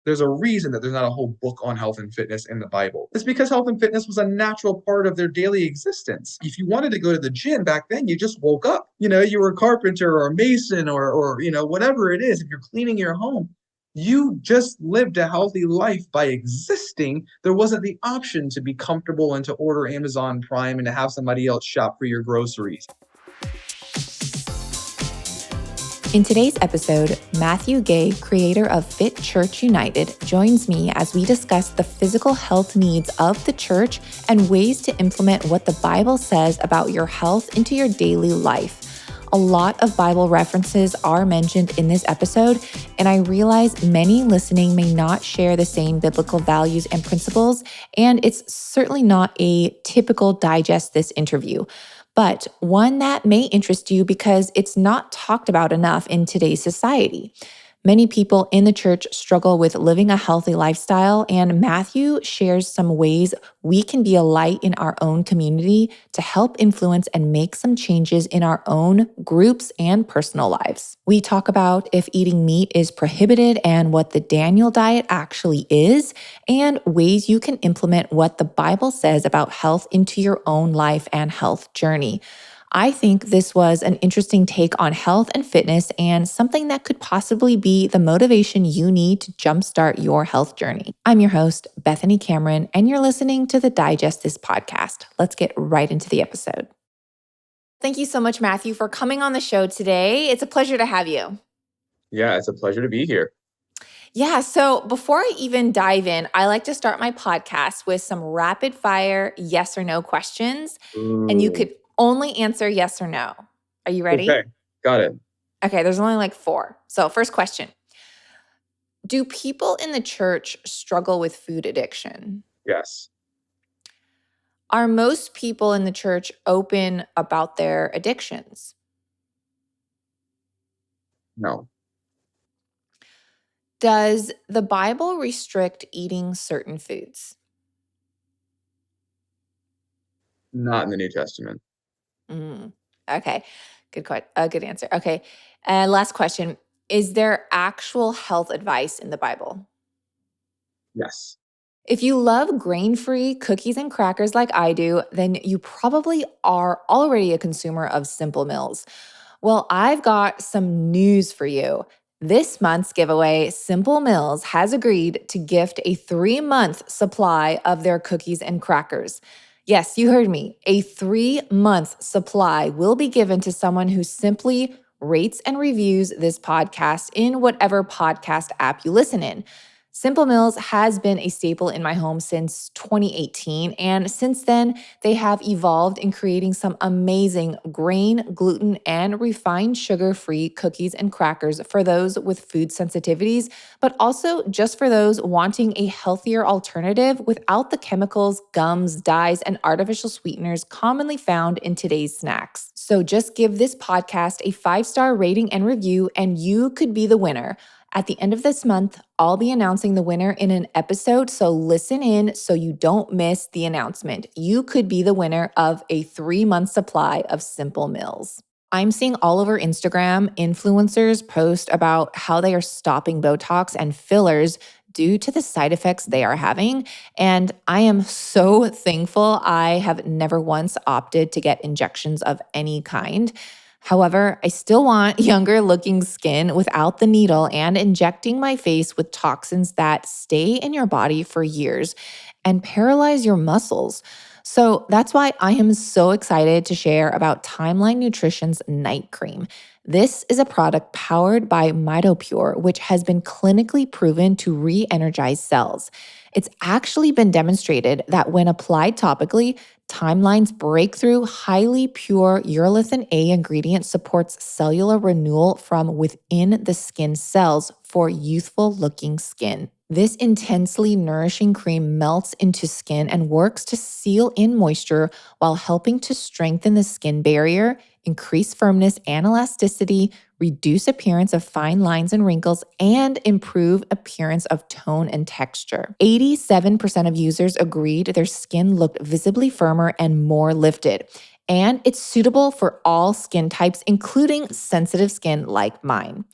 There's a reason that there's not a whole book on health and fitness in the Bible. It's because health and fitness was a natural part of their daily existence. If you wanted to go to the gym back then, you just woke up. You were a carpenter or a mason or whatever it is. If you're cleaning your home, you just lived a healthy life by existing. There wasn't the option to be comfortable and to order Amazon Prime and to have somebody else shop for your groceries. In today's episode, Matthew Gay, creator of Fit Church United, joins me as we discuss the physical health needs of the church and ways to implement what the Bible says about your health into your daily life. A lot of Bible references are mentioned in this episode, and I realize many listening may not share the same biblical values and principles, and it's certainly not a typical digest this interview, but one that may interest you because it's not talked about enough in today's society. Many people in the church struggle with living a healthy lifestyle, and Matthew shares some ways we can be a light in our own community to help influence and make some changes in our own groups and personal lives. We talk about if eating meat is prohibited and what the Daniel diet actually is, and ways you can implement what the Bible says about health into your own life and health journey. I think this was an interesting take on health and fitness and something that could possibly be the motivation you need to jumpstart your health journey. I'm your host, Bethany Cameron, and you're listening to the Digest This podcast. Let's get right into the episode. Thank you so much, Matthew, for coming on the show today. It's a pleasure to have you. Yeah, it's a pleasure to be here. Yeah, so before I even dive in, I like to start my podcast with some rapid fire yes or no questions, and you could only answer yes or no. Are you ready? Okay, got it. Okay, there's only like 4. So first question. Do people in the church struggle with food addiction? Yes. Are most people in the church open about their addictions? No. Does the Bible restrict eating certain foods? Not in the New Testament. Okay, good answer. Okay, last question. Is there actual health advice in the Bible? Yes. If you love grain-free cookies and crackers like I do, then you probably are already a consumer of Simple Mills. Well, I've got some news for you. This month's giveaway, Simple Mills has agreed to gift a 3-month supply of their cookies and crackers. Yes, you heard me. A 3-month supply will be given to someone who simply rates and reviews this podcast in whatever podcast app you listen in. Simple Mills has been a staple in my home since 2018, and since then, they have evolved in creating some amazing grain, gluten, and refined sugar-free cookies and crackers for those with food sensitivities, but also just for those wanting a healthier alternative without the chemicals, gums, dyes, and artificial sweeteners commonly found in today's snacks. So just give this podcast a 5-star rating and review, and you could be the winner. At the end of this month, I'll be announcing the winner in an episode, so listen in so you don't miss the announcement. You could be the winner of a 3-month supply of Simple Mills. I'm seeing all over Instagram influencers post about how they are stopping Botox and fillers due to the side effects they are having, and I am so thankful I have never once opted to get injections of any kind. However, I still want younger looking skin without the needle and injecting my face with toxins that stay in your body for years and paralyze your muscles. So that's why I am so excited to share about Timeline Nutrition's night cream. This is a product powered by MitoPure, which has been clinically proven to re-energize cells. It's actually been demonstrated that when applied topically, Timeline's breakthrough, highly pure urolithin A ingredient supports cellular renewal from within the skin cells for youthful-looking skin. This intensely nourishing cream melts into skin and works to seal in moisture while helping to strengthen the skin barrier, increase firmness and elasticity, reduce appearance of fine lines and wrinkles, and improve appearance of tone and texture. 87% of users agreed their skin looked visibly firmer and more lifted. And it's suitable for all skin types, including sensitive skin like mine.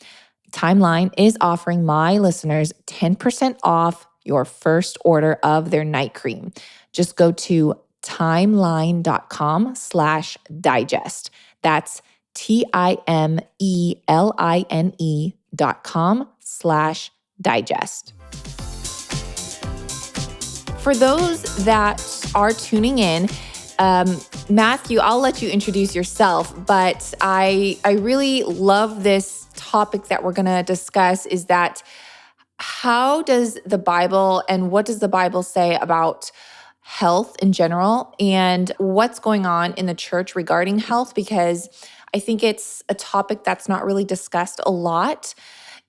Timeline is offering my listeners 10% off your first order of their night cream. Just go to timeline.com/digest. That's timeline.com/digest. For those that are tuning in, Matthew, I'll let you introduce yourself, but I really love this topic that we're going to discuss is that how does the Bible and what does the Bible say about health in general and what's going on in the church regarding health? Because I think it's a topic that's not really discussed a lot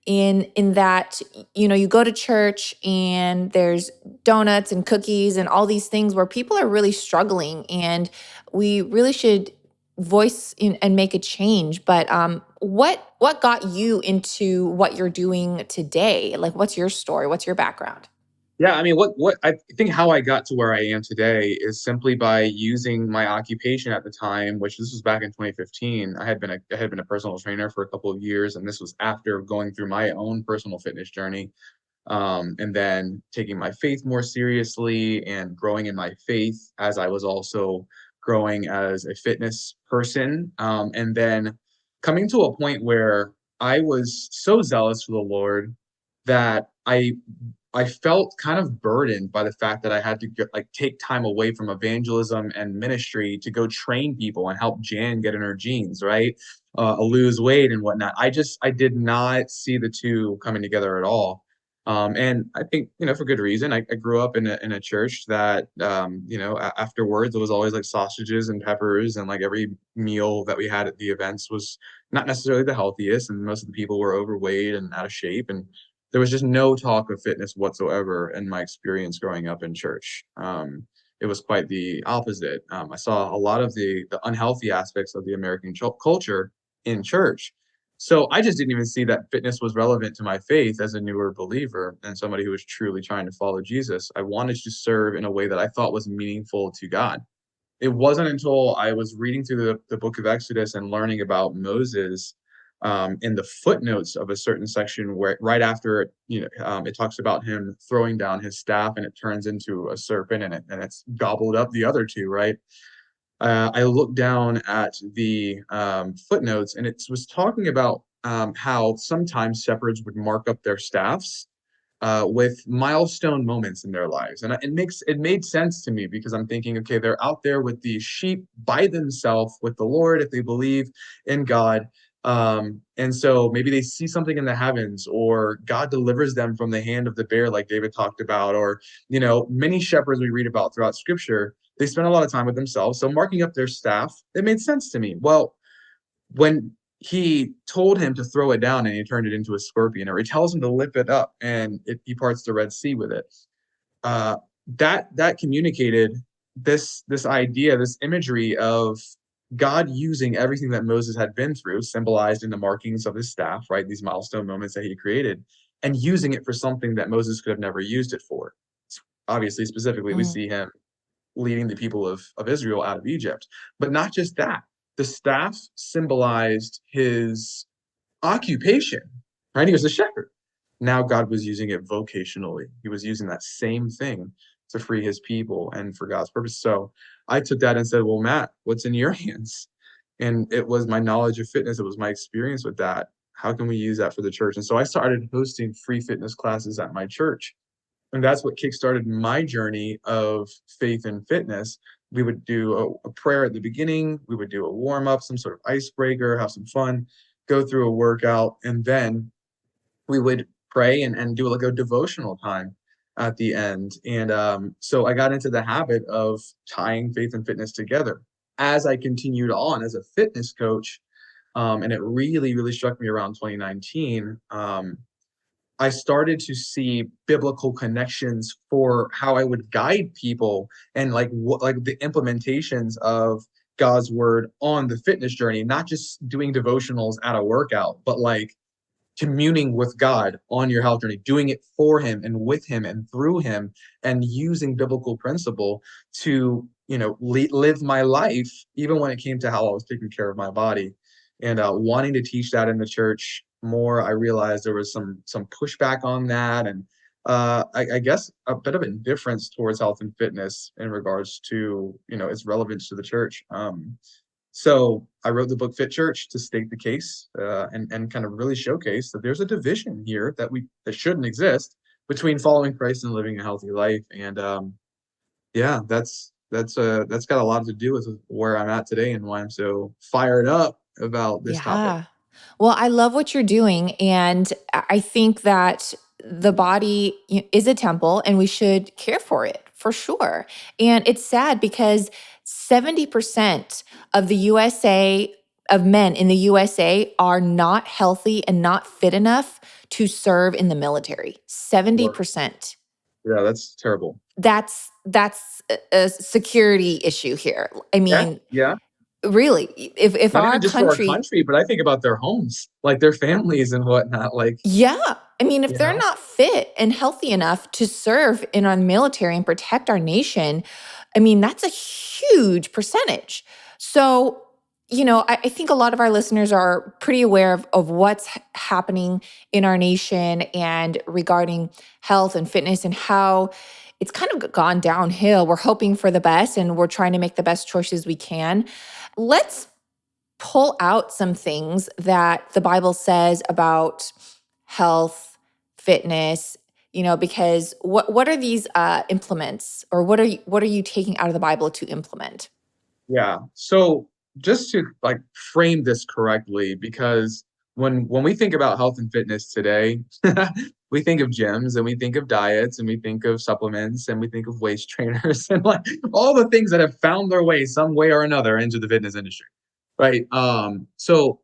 in that you go to church and there's donuts and cookies and all these things where people are really struggling and we really should voice and make a change. But what got you into what you're doing today? Like, what's your story? What's your background? Yeah, I mean, what I think how I got to where I am today is simply by using my occupation at the time, which this was back in 2015. I had been a personal trainer for a couple of years, and this was after going through my own personal fitness journey, and then taking my faith more seriously and growing in my faith as I was also growing as a fitness person, and then coming to a point where I was so zealous for the Lord that I felt kind of burdened by the fact that I had to take time away from evangelism and ministry to go train people and help Jan get in her jeans, right? Lose weight and whatnot. I did not see the two coming together at all. And I think, for good reason. I grew up in a church that, afterwards it was always like sausages and peppers, and like every meal that we had at the events was not necessarily the healthiest, and most of the people were overweight and out of shape, and there was just no talk of fitness whatsoever in my experience growing up in church. It was quite the opposite. I saw a lot of the unhealthy aspects of the American culture in church. So I just didn't even see that fitness was relevant to my faith as a newer believer and somebody who was truly trying to follow Jesus. I wanted to serve in a way that I thought was meaningful to God. It wasn't until I was reading through the book of Exodus and learning about Moses, in the footnotes of a certain section where right after it talks about him throwing down his staff and it turns into a serpent and it's gobbled up the other two, right? I looked down at the footnotes, and it was talking about how sometimes shepherds would mark up their staffs with milestone moments in their lives. And it made sense to me because I'm thinking, okay, they're out there with these sheep by themselves with the Lord if they believe in God. And so maybe they see something in the heavens, or God delivers them from the hand of the bear, like David talked about, or, many shepherds we read about throughout scripture, they spend a lot of time with themselves. So marking up their staff, it made sense to me. Well, when he told him to throw it down and he turned it into a scorpion, or he tells him to lift it up and he parts the Red Sea with it. Uh, that communicated this idea, this imagery of God using everything that Moses had been through, symbolized in the markings of his staff, right? These milestone moments that he created, and using it for something that Moses could have never used it for. Obviously, specifically, we see him leading the people of Israel out of Egypt. But not just that, the staff symbolized his occupation, right? He was a shepherd. Now God was using it vocationally. He was using that same thing to free his people and for God's purpose. So I took that and said, well, Matt, what's in your hands? And it was my knowledge of fitness. It was my experience with that. How can we use that for the church? And so I started hosting free fitness classes at my church. And that's what kickstarted my journey of faith and fitness. We would do a prayer at the beginning. We would do a warm up, some sort of icebreaker, have some fun, go through a workout, and then we would pray and do like a devotional time at the end. And so I got into the habit of tying faith and fitness together as I continued on as a fitness coach. And it really, really struck me around 2019. I started to see biblical connections for how I would guide people and like what like the implementations of God's word on the fitness journey, not just doing devotionals at a workout, but like communing with God on your health journey, doing it for him and with him and through him, and using biblical principle to, live my life, even when it came to how I was taking care of my body, and wanting to teach that in the church. more I realized there was some pushback on that, and I guess a bit of indifference towards health and fitness in regards to its relevance to the church. So I wrote the book Fit Church to state the case, and kind of really showcase that there's a division here that shouldn't exist between following Christ and living a healthy life. And yeah, that's got a lot to do with where I'm at today and why I'm so fired up about this topic. Yeah. Well, I love what you're doing. And I think that the body is a temple and we should care for it for sure. And it's sad because 70% of the USA, of men in the USA, are not healthy and not fit enough to serve in the military. Or 70%. yeah, that's terrible. That's a security issue here. I Yeah, mean, yeah. really, if Not our even just for our country. country, but I think about their homes, like their families and whatnot. Like, Yeah. I mean, if you they're know, not fit and healthy enough to serve in our military and protect our nation, I mean, that's a huge percentage. So, I think a lot of our listeners are pretty aware of what's happening in our nation and regarding health and fitness and how it's kind of gone downhill. We're hoping for the best and we're trying to make the best choices we can. Let's pull out some things that the Bible says about health, fitness, because what are these implements, or what are you taking out of the Bible to implement? yeah. So just to like frame this correctly, because when we think about health and fitness today, we think of gyms and we think of diets and we think of supplements and we think of waist trainers and like all the things that have found their way some way or another into the fitness industry. Right. So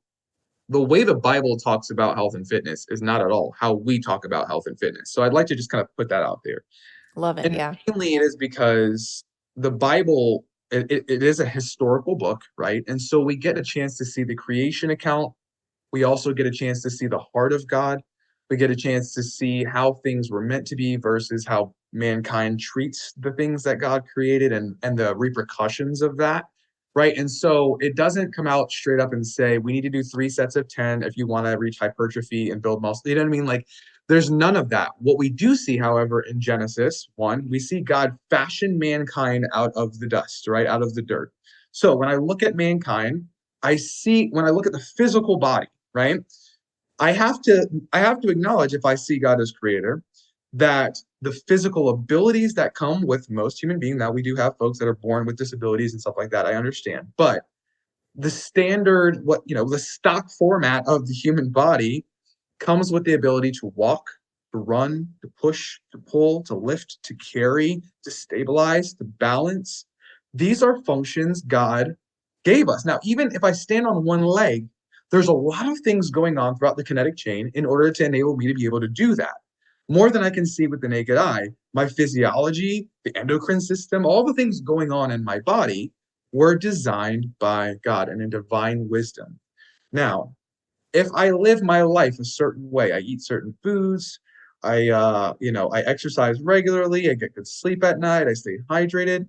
the way the Bible talks about health and fitness is not at all how we talk about health and fitness. So I'd like to just kind of put that out there. Love it. And Yeah. mainly it is because the Bible, it is a historical book, right? And so we get a chance to see the creation account. We also get a chance to see the heart of God. We get a chance to see how things were meant to be versus how mankind treats the things that God created, and the repercussions of that. Right. And so it doesn't come out straight up and say, we need to do 3 sets of 10 if you want to reach hypertrophy and build muscle. You know what I mean? Like, there's none of that. What we do see, however, in Genesis 1, we see God fashion mankind out of the dust, right? Out of the dirt. So when I look at mankind, when I look at the physical body, right? I have to acknowledge, if I see God as creator, that the physical abilities that come with most human beings, now we do have folks that are born with disabilities and stuff like that, I understand. But the standard, the stock format of the human body comes with the ability to walk, to run, to push, to pull, to lift, to carry, to stabilize, to balance. These are functions God gave us. Now, even if I stand on one leg, there's a lot of things going on throughout the kinetic chain in order to enable me to be able to do that. More than I can see with the naked eye. My physiology, the endocrine system, all the things going on in my body were designed by God and in divine wisdom. Now, if I live my life a certain way, I eat certain foods, I exercise regularly, I get good sleep at night, I stay hydrated,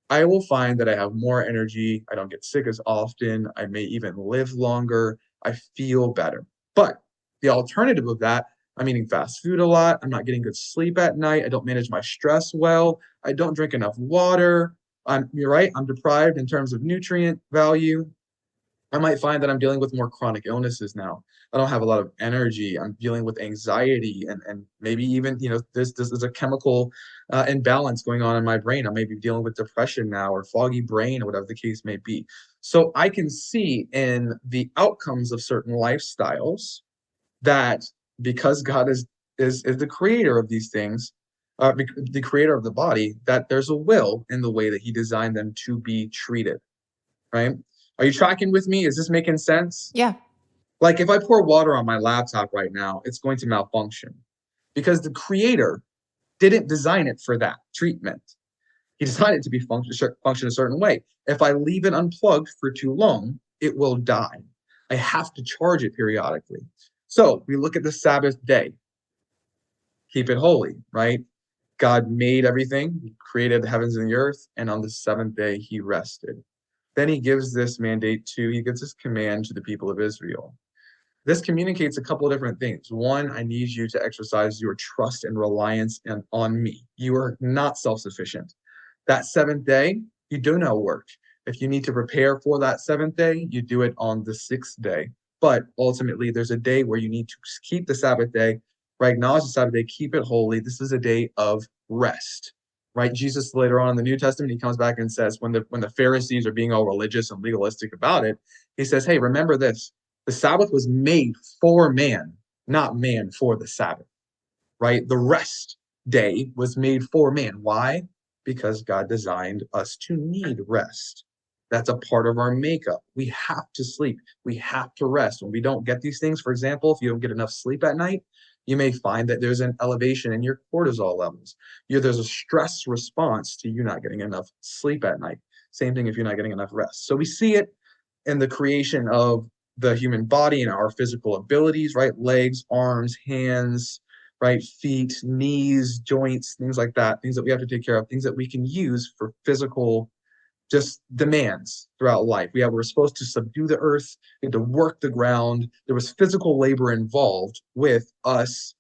I will find that I have more energy, I don't get sick as often, I may even live longer, I feel better. But the alternative of that, I'm eating fast food a lot, I'm not getting good sleep at night, I don't manage my stress well, I don't drink enough water, you're right, I'm deprived in terms of nutrient value. I might find that I'm dealing with more chronic illnesses now. I don't have a lot of energy. I'm dealing with anxiety, and maybe even, this is a chemical imbalance going on in my brain. I may be dealing with depression now, or foggy brain, or whatever the case may be. So I can see in the outcomes of certain lifestyles that, because God is the creator of these things, the creator of the body, that there's a will in the way that He designed them to be treated, right? Are you tracking with me? Is this making sense? Yeah. Like, if I pour water on my laptop right now, it's going to malfunction because the creator didn't design it for that treatment. He designed it to be function a certain way. If I leave it unplugged for too long, it will die. I have to charge it periodically. So we look at the Sabbath day, keep it holy, right? God made everything, He created the heavens and the earth, and on the seventh day He rested. Then He gives this command to the people of Israel. This communicates a couple of different things. One, I need you to exercise your trust and reliance on me. You are not self-sufficient. That seventh day, you do no work. If you need to prepare for that seventh day, you do it on the sixth day. But ultimately, there's a day where you need to keep the Sabbath day, right? Acknowledge the Sabbath day, keep it holy. This is a day of rest, right? Jesus later on in the New Testament, he comes back and says, when the Pharisees are being all religious and legalistic about it, he says, hey, remember this. The Sabbath was made for man, not man for the Sabbath, right? The rest day was made for man. Why? Because God designed us to need rest. That's a part of our makeup. We have to sleep. We have to rest. When we don't get these things, for example, if you don't get enough sleep at night, you may find that there's an elevation in your cortisol levels. There's a stress response to you not getting enough sleep at night. Same thing if you're not getting enough rest. So we see it in the creation of the human body and our physical abilities, right? Legs, arms, hands, right? Feet, knees, joints, things like that, things that we have to take care of, things that we can use for physical just demands throughout life. We're supposed to subdue the earth, we had to work the ground. There was physical labor involved with us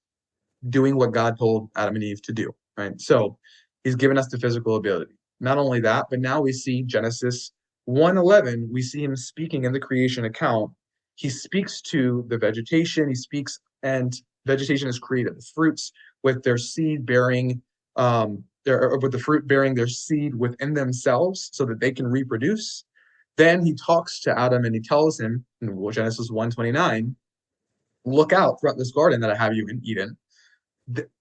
doing what God told Adam and Eve to do, right? So he's given us the physical ability. Not only that, but now we see Genesis 1:11, we see him speaking in the creation account. He speaks to the vegetation, he speaks, and vegetation is created. The fruits with their seed bearing, with the fruit bearing their seed within themselves so that they can reproduce. Then he talks to Adam and he tells him in Genesis 1:29, look out throughout this garden that I have you in Eden.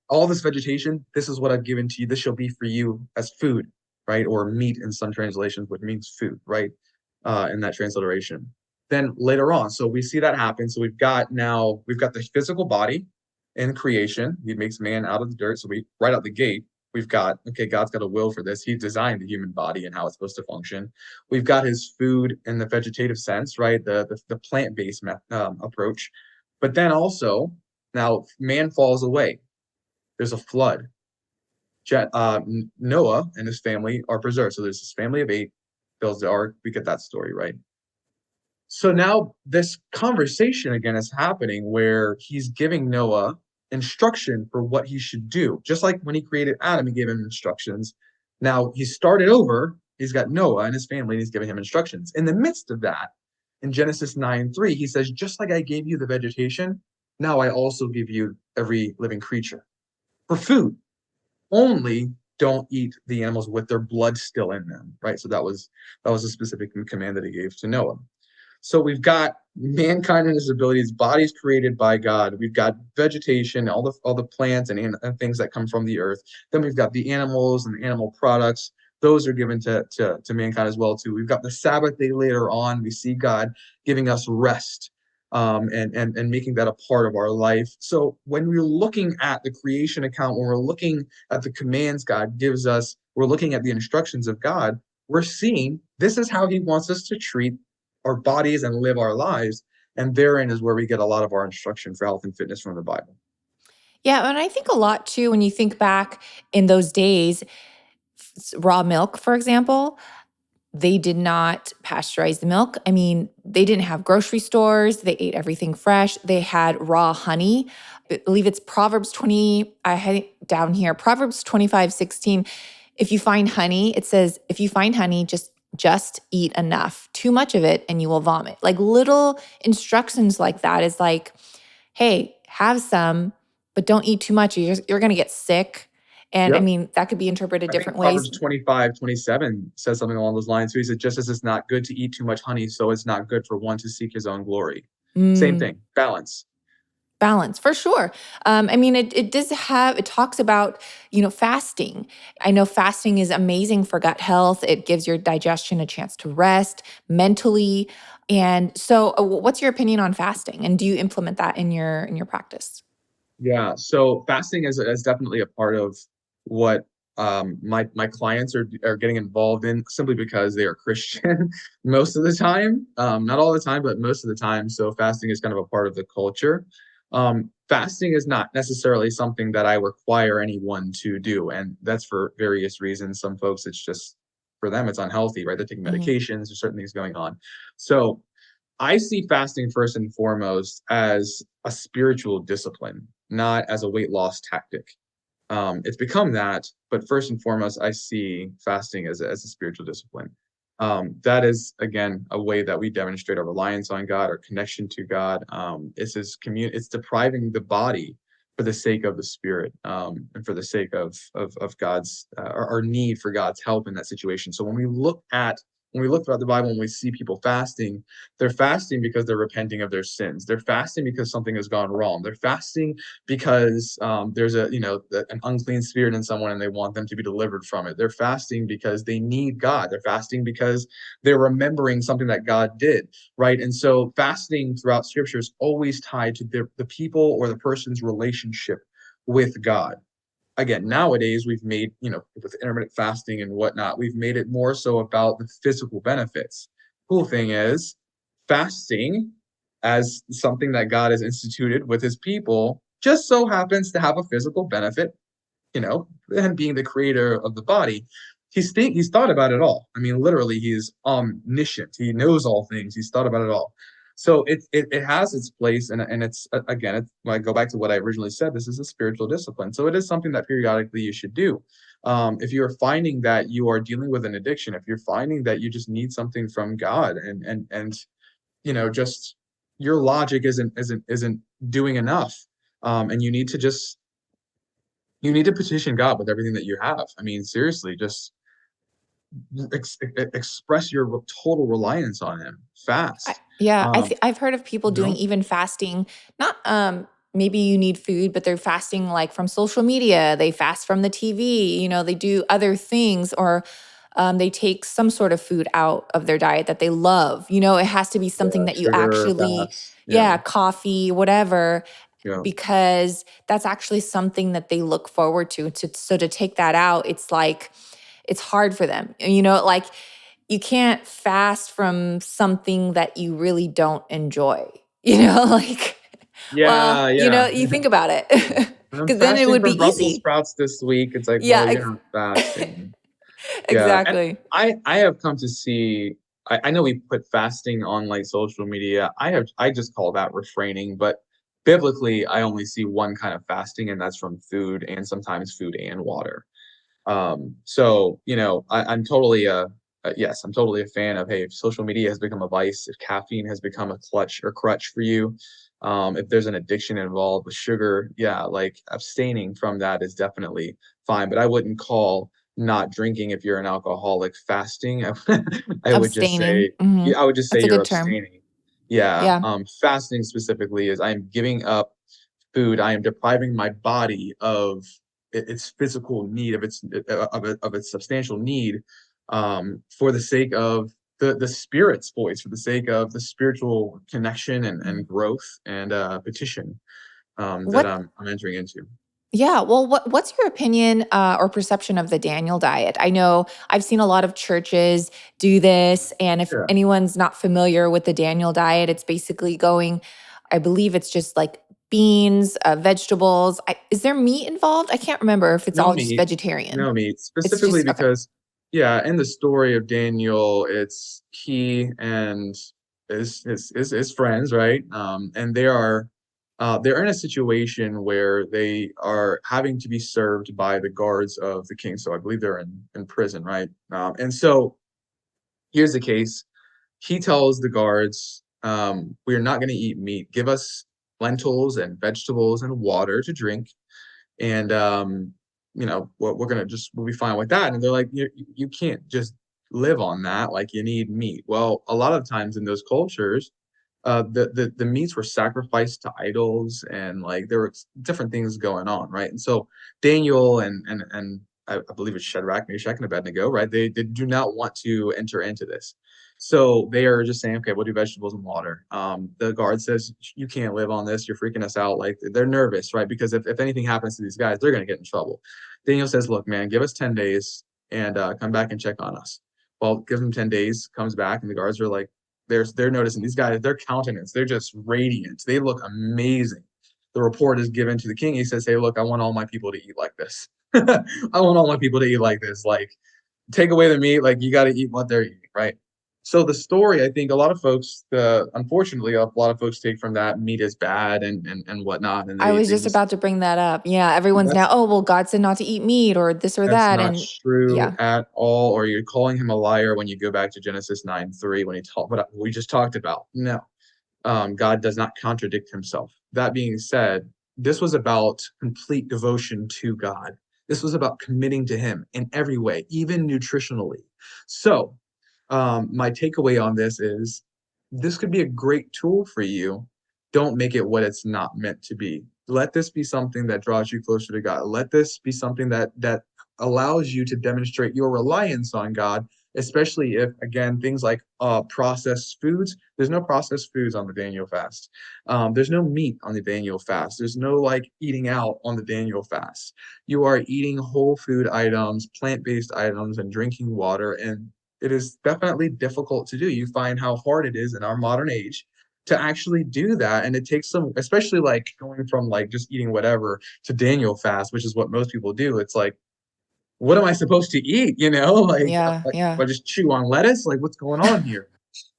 All this vegetation, this is what I've given to you. This shall be for you as food, right? Or meat in some translations, which means food, right? In that transliteration. Then later on, so we see that happen. So we've got the physical body in creation. He makes man out of the dirt. So we right out the gate, we've got, okay, God's got a will for this. He designed the human body and how it's supposed to function. We've got his food in the vegetative sense, right? The plant-based approach. But then also, now man falls away. There's a flood. Noah and his family are preserved. So there's this family of 8, builds the ark. We get that story, right? So now this conversation again is happening where he's giving Noah instruction for what he should do. Just like when he created Adam, he gave him instructions. Now he started over. He's got Noah and his family, and he's giving him instructions. In the midst of that, in Genesis 9:3, he says, just like I gave you the vegetation, now I also give you every living creature for food. Only don't eat the animals with their blood still in them, right? So that was a specific command that he gave to Noah. So we've got mankind and his abilities, bodies created by God. We've got vegetation, all the plants and things that come from the earth. Then we've got the animals and the animal products. Those are given to mankind as well too. We've got the Sabbath day later on. We see God giving us rest, and making that a part of our life. So when we're looking at the creation account, when we're looking at the commands God gives us, we're looking at the instructions of God, we're seeing this is how he wants us to treat our bodies and live our lives. And therein is where we get a lot of our instruction for health and fitness from the Bible. Yeah, and I think a lot too when you think back in those days, raw milk, for example, they did not pasteurize the milk. I mean, they didn't have grocery stores. They ate everything fresh. They had raw honey. I believe it's Proverbs 20. I had it down here. Proverbs 25:16. If you find honey, it says, if you find honey, just eat enough. Too much of it and you will vomit. Like little instructions like that is like, hey, have some, but don't eat too much. You're going to get sick. And I Yep. mean, that could be interpreted I think different ways. Proverbs 25:27 says something along those lines. So he said, just as it's not good to eat too much honey, so it's not good for one to seek his own glory. Same Mm. thing, balance. Balance for sure. I mean, it talks about, fasting. I know fasting is amazing for gut health. It gives your digestion a chance to rest mentally. And so, what's your opinion on fasting? And do you implement that in your practice? Yeah, so fasting is definitely a part of what my clients are getting involved in simply because they are Christian most of the time. Not all the time, but most of the time. So fasting is kind of a part of the culture. Fasting is not necessarily something that I require anyone to do, and that's for various reasons. Some folks, it's just for them, it's unhealthy, right? They're taking Mhm. medications, there's certain things going on. So I see fasting first and foremost as a spiritual discipline, not as a weight loss tactic. It's become that, but first and foremost, I see fasting as a spiritual discipline. That is again a way that we demonstrate our reliance on God, our connection to God. It's depriving the body for the sake of the spirit, and for the sake of God's our need for God's help in that situation. So when we look throughout the Bible and we see people fasting, they're fasting because they're repenting of their sins. They're fasting because something has gone wrong. They're fasting because there's an unclean spirit in someone and they want them to be delivered from it. They're fasting because they need God. They're fasting because they're remembering something that God did, right? And so fasting throughout Scripture is always tied to the people or the person's relationship with God. Again, nowadays we've made, with intermittent fasting and whatnot, we've made it more so about the physical benefits. Cool thing is, fasting as something that God has instituted with his people just so happens to have a physical benefit, and being the creator of the body. He's thought about it all. I mean, literally, he's omniscient. He knows all things. He's thought about it all. So it has its place, and it's again, when I go back to what I originally said, this is a spiritual discipline. So it is something that periodically you should do. If you're finding that you are dealing with an addiction, if you're finding that you just need something from God, and just your logic isn't doing enough, and you need to petition God with everything that you have. I mean, seriously, just express your total reliance on Him. I, Fast. yeah, Um, I've heard of people you doing know, even fasting, not maybe you need food, but they're fasting like from social media, they fast from the TV, they do other things, or they take some sort of food out of their diet that they love. It has to be something yeah, that you sugar actually, fast. Yeah, yeah, coffee, whatever, yeah, because that's actually something that they look forward to. So to take that out, it's like it's hard for them. Like you can't fast from something that you really don't enjoy. Like, well, yeah, yeah. you think about it, I'm because then it fasting would be from Brussels easy. sprouts this week. It's like, Yeah, well, you're not fasting. Yeah, and exactly. I have come to see. I know we put fasting on like social media. I just call that refraining, but biblically, I only see one kind of fasting, and that's from food and sometimes food and water. So I'm totally yes, I'm totally a fan of, hey, if social media has become a vice, if caffeine has become a clutch or crutch for you, if there's an addiction involved with sugar, yeah, like abstaining from that is definitely fine. But I wouldn't call not drinking if you're an alcoholic fasting. I would just Abstaining. say, yeah, I would just say That's a you're good term. abstaining. Yeah. Yeah. Fasting specifically is I am giving up food. I am depriving my body of its physical need, of its substantial need, for the sake of the spirit's voice, for the sake of the spiritual connection and Mhm. growth and petition, that What I'm entering into. Yeah, well, what's your opinion or perception of the Daniel diet? I know I've seen a lot of churches do this, and if Yeah. anyone's not familiar with the Daniel diet, it's basically going. I believe it's just like beans, vegetables. Is there meat involved? I can't remember if it's No all just meat, vegetarian. no meat, It's specifically just okay. because, yeah, in the story of Daniel, it's he and his friends, right? And they're in a situation where they are having to be served by the guards of the king. So I believe they're in prison, right? And so here's the case. He tells the guards, we are not going to eat meat. Give us lentils and vegetables and water to drink, and we're gonna just we'll be fine with that. And they're like, you can't just live on that, like you need meat. Well, a lot of times in those cultures, the meats were sacrificed to idols, and like there were different things going on, right? And so Daniel and I believe it's Shadrach, Meshach, and Abednego, right? They do not want to enter into this. So they are just saying, okay, we'll do vegetables and water. The guard says, you can't live on this. You're freaking us out. Like they're nervous, right? Because if anything happens to these guys, they're going to get in trouble. Daniel says, look, man, give us 10 days and come back and check on us. Well, gives them 10 days, comes back, and the guards are like, they're noticing these guys, their countenance, they're just radiant. They look amazing. The report is given to the king. He says, hey, look, I want all my people to eat like this. I want all my people to eat like this. Like, take away the meat, like you got to eat what they're eating, right? So the story, I think a lot of folks, unfortunately, a lot of folks take from that meat is bad and whatnot, and I was they just just about to bring that up. Yeah, everyone's now, that's "Oh, well, God said not to eat meat," or this or that's that, not and true yeah. at all. Or you're calling him a liar when you go back to Genesis 9:3 when he talked what we just talked about. No, God does not contradict himself. That being said, this was about complete devotion to God. This was about committing to him in every way, even nutritionally. So, my takeaway on this is this could be a great tool for you. Don't make it what it's not meant to be. Let this be something that draws you closer to God. Let this be something that allows you to demonstrate your reliance on God, especially if, again, things like processed foods. There's no processed foods on the Daniel fast. There's no meat on the Daniel fast. There's no like eating out on the Daniel fast. You are eating whole food items, plant-based items, and drinking water. And it is definitely difficult to do. You find how hard it is in our modern age to actually do that. And it takes some, especially like going from like just eating whatever to Daniel fast, which is what most people do. It's like, what am I supposed to eat? Yeah, Like, yeah. I just chew on lettuce? Like, what's going on here?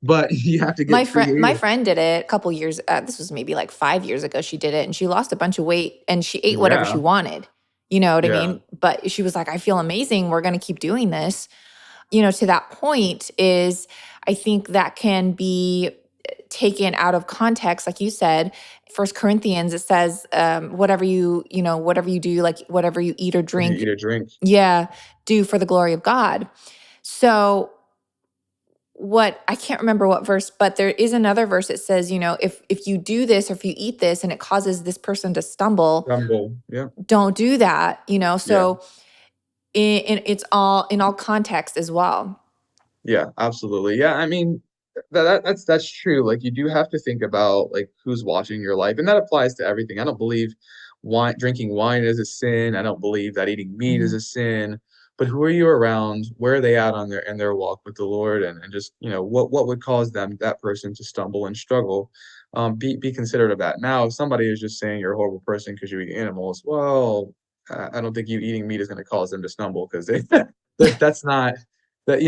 But you have to get My creative. friend did it a couple years this was maybe like 5 years ago she did it, and she lost a bunch of weight, and she ate whatever she Yeah, wanted. You know what I yeah, mean? But she was like, "I feel amazing. We're gonna keep doing this." To that point is I think that can be taken out of context. Like you said, First Corinthians, it says, whatever you do, like whatever you eat or whether you drink, eat or drink. yeah, do for the glory of God. So what I can't remember what verse, but there is another verse that says, if you do this or if you eat this and it causes this person to stumble, Rumble. Yeah, don't do that. yeah. So it's all in all context as well. Yeah, absolutely. Yeah, I mean that's true. Like you do have to think about like who's watching your life, and that applies to everything. I don't believe drinking wine is a sin. I don't believe that eating meat is Mhm. a sin. But who are you around? Where are they at on their walk with the Lord? And just what would cause that person to stumble and struggle? Be considerate of that. Now, if somebody is just saying you're a horrible person because you eat animals, well, I don't think you eating meat is going to cause them to stumble because that's not that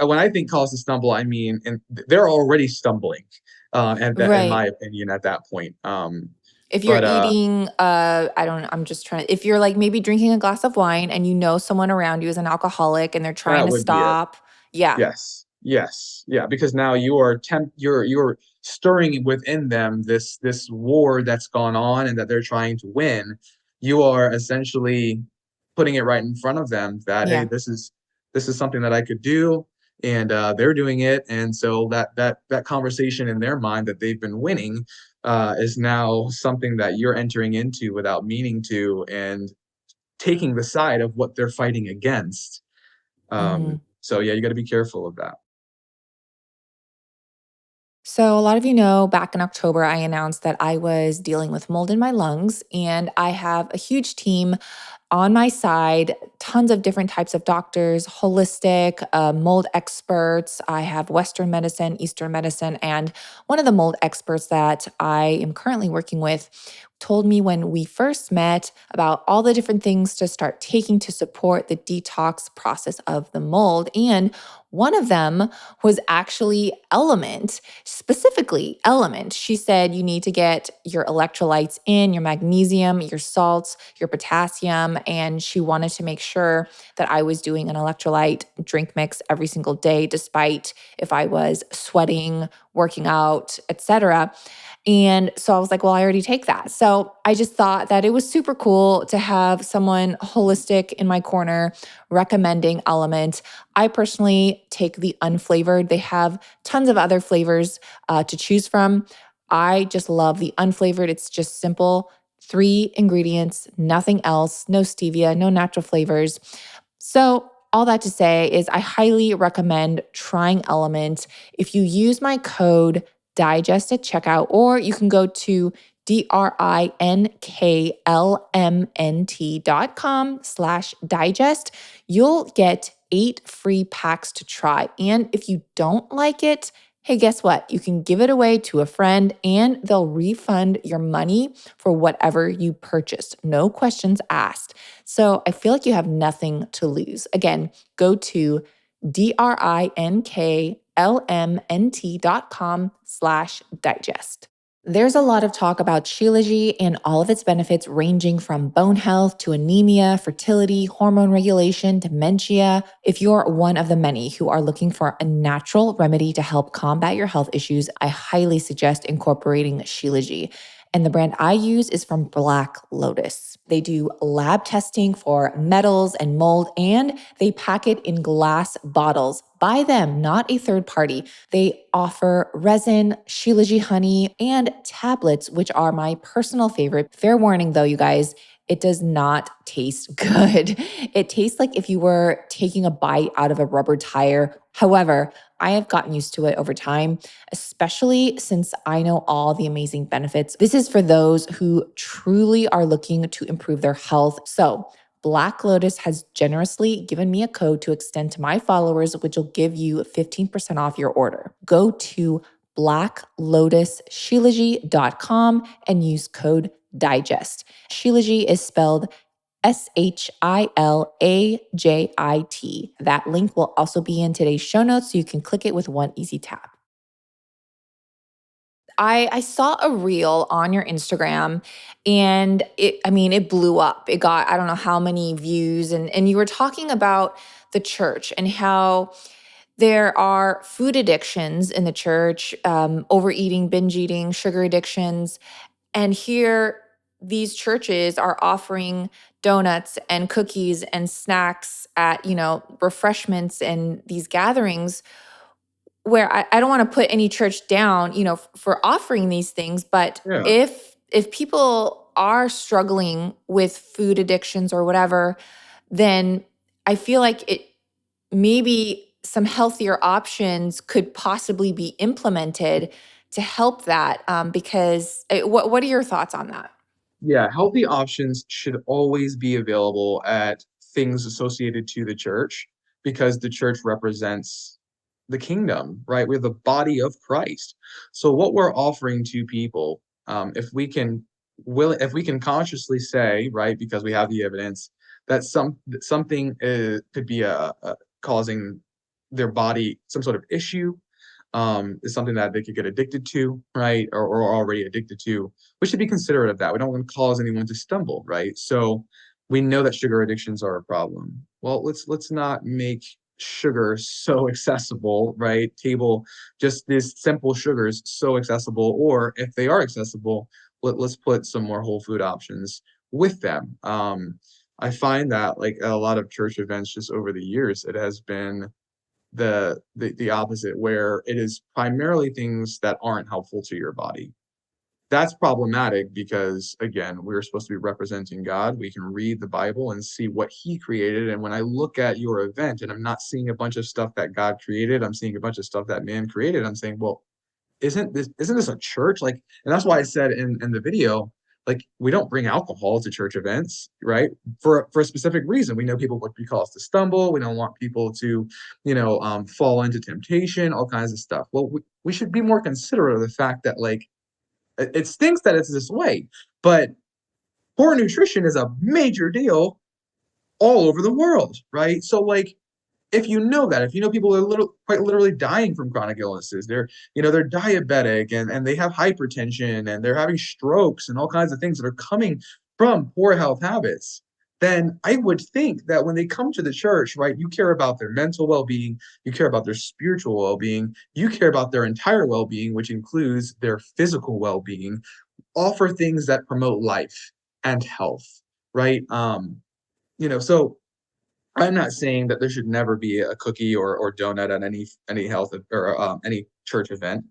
when I think cause to stumble, I mean, and they're already stumbling, and that, in Right. my opinion, at that point. If you're But eating, I don't, I'm just trying, if you're like maybe drinking a glass of wine and someone around you is an alcoholic and they're trying that to would be it. stop. Yeah. Yes, yes, yeah. Because now you're stirring within them this war that's gone on and that they're trying to win. You are essentially putting it right in front of them that hey, Yeah. this is something that I could do, and they're doing it, and so that conversation in their mind that they've been winning is now something that you're entering into without meaning to, and taking the side of what they're fighting against. Mhm. So yeah, you got to be careful of that. So, a lot of you know, back in October, I announced that I was dealing with mold in my lungs, and I have a huge team on my side, tons of different types of doctors, holistic, mold experts. I have Western medicine, Eastern medicine, and one of the mold experts that I am currently working with told me when we first met about all the different things to start taking to support the detox process of the mold. And one of them was actually Element, specifically Element. She said you need to get your electrolytes in, your magnesium, your salts, your potassium, and she wanted to make sure that I was doing an electrolyte drink mix every single day despite if I was sweating, working out, etc. And so I was like, well, I already take that. So I just thought that it was super cool to have someone holistic in my corner recommending Element. I personally take the unflavored. They have tons of other flavors to choose from. I just love the unflavored. It's just simple, 3 ingredients, nothing else, no stevia, no natural flavors. So, all that to say is, I highly recommend trying Element. If you use my code DIGEST at checkout, or you can go to DRINKLMNT.com/digest, you'll get 8 free packs to try. And if you don't like it, hey, guess what? You can give it away to a friend and they'll refund your money for whatever you purchased. No questions asked. So I feel like you have nothing to lose. Again, go to DRINKLMNT.com/digest lmnt.com/digest. There's a lot of talk about Shilajit and all of its benefits, ranging from bone health to anemia, fertility, hormone regulation, dementia. If you're one of the many who are looking for a natural remedy to help combat your health issues, I highly suggest incorporating Shilajit. And the brand I use is from Black Lotus. They do lab testing for metals and mold, and they pack it in glass bottles by them, not a third party. They offer resin, Shilajit honey, and tablets, which are my personal favorite. Fair warning though, you guys, it does not taste good. It tastes like if you were taking a bite out of a rubber tire. However, I have gotten used to it over time, especially since I know all the amazing benefits. This is for those who truly are looking to improve their health. So, Black Lotus has generously given me a code to extend to my followers, which will give you 15% off your order. Go to blacklotusshilajit.com and use code DIGEST. Shilajit is spelled Shilajit. That link will also be in today's show notes, so you can click it with one easy tap. I saw a reel on your Instagram and it blew up. It got, I don't know how many views. And you were talking about the church and how there are food addictions in the church, overeating, binge eating, sugar addictions. And here, these churches are offering donuts and cookies and snacks at, refreshments and these gatherings where I don't want to put any church down, for offering these things, but Yeah. if people are struggling with food addictions or whatever, then I feel like it maybe some healthier options could possibly be implemented to help that. Because what are your thoughts on that? Yeah, healthy options should always be available at things associated to the church because the church represents the kingdom, right? We're the body of Christ. So what we're offering to people, if we can consciously say, right, because we have the evidence that something could be causing their body some sort of issue, is something that they could get addicted to, right, or are already addicted to, we should be considerate of that. We don't want to cause anyone to stumble, right? So we know that sugar addictions are a problem. Well, let's not make sugar so accessible, right? Table just these simple sugars so accessible, or if they are accessible, let's put some more whole food options with them. I find that like a lot of church events just over the years, it has been the opposite, where it is primarily things that aren't helpful to your body. That's problematic because again, we're supposed to be representing God. We can read the Bible and see what he created. And when I look at your event and I'm not seeing a bunch of stuff that God created, I'm seeing a bunch of stuff that man created. I'm saying, well, isn't this a church? Like, and that's why I said in the video, like, we don't bring alcohol to church events, right? For a specific reason. We know people would be caused to stumble. We don't want people to, fall into temptation, all kinds of stuff. Well, we should be more considerate of the fact that like it stinks that it's this way, but poor nutrition is a major deal all over the world, right? So like if you know that, if you know people are quite literally dying from chronic illnesses, they're diabetic and they have hypertension and they're having strokes and all kinds of things that are coming from poor health habits, then I would think that when they come to the church, right, you care about their mental well-being, you care about their spiritual well-being, you care about their entire well-being, which includes their physical well-being, offer things that promote life and health, right? So I'm not saying that there should never be a cookie or donut at any health or any church event.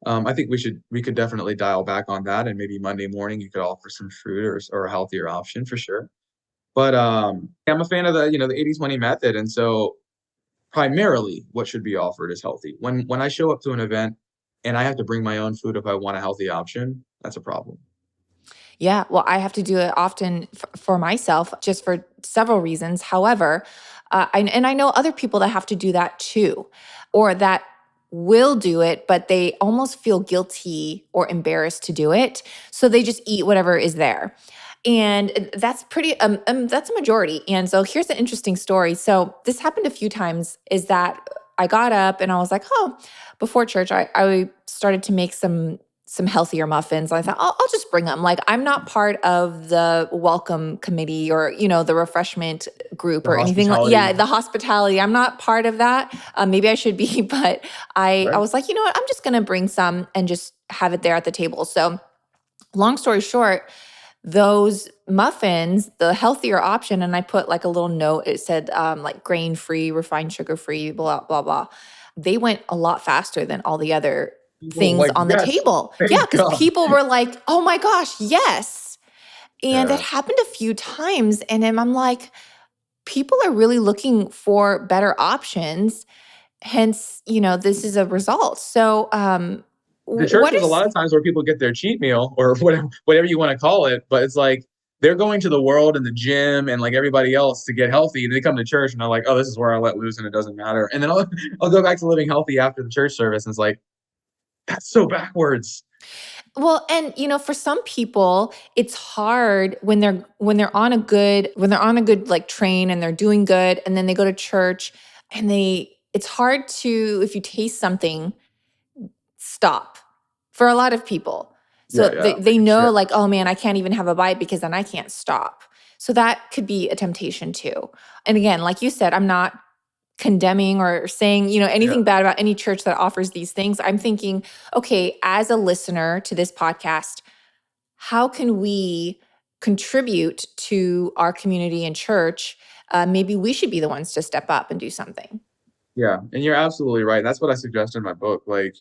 I think we could definitely dial back on that, and maybe Monday morning you could offer some fruit or a healthier option for sure. But I'm a fan of the 80/20 method, and so primarily what should be offered is healthy. When I show up to an event and I have to bring my own food if I want a healthy option, that's a problem. Yeah, well, I have to do it often for myself, just for several reasons. However, I know other people that have to do that too, or that will do it, but they almost feel guilty or embarrassed to do it, so they just eat whatever is there, and that's pretty. That's a majority. And so here's an interesting story. So this happened a few times. Is that I got up and I was like, oh, before church, I started to make some healthier muffins. I thought, I'll just bring them. Like, I'm not part of the welcome committee or, the refreshment group The or anything like, hospitality, yeah, the hospitality. I'm not part of that. Maybe I should be, but I right? was like, you know what? I'm just going to bring some and just have it there at the table. So long story short, those muffins, the healthier option, and I put like a little note, it said like grain free, refined sugar free, blah, blah, blah. They went a lot faster than all the other People things like, on the yes, table. Yeah, thank because God. people were like, oh my gosh, yes. And it Yeah, happened a few times. And then I'm like, people are really looking for better options. Hence, this is a result. So, the what churches a is lot of times where people get their cheat meal or whatever you want to call it, but it's like they're going to the world and the gym and like everybody else to get healthy. And they come to church and they're like, oh, this is where I let loose and it doesn't matter. And then I'll go back to living healthy after the church service. And it's like, that's so backwards. Well, and for some people, it's hard when they're on a good like train and they're doing good and then they go to church and it's hard to, if you taste something, stop for a lot of people. So Yeah, they, yeah, they sure. know like, oh man, I can't even have a bite because then I can't stop. So that could be a temptation too. And again, like you said, I'm not condemning or saying, Yeah, anything bad about any church that offers these things. I'm thinking, okay, as a listener to this podcast, how can we contribute to our community and church? Maybe we should be the ones to step up and do something. yeah, and you're absolutely right. That's what I suggest in my book. Like,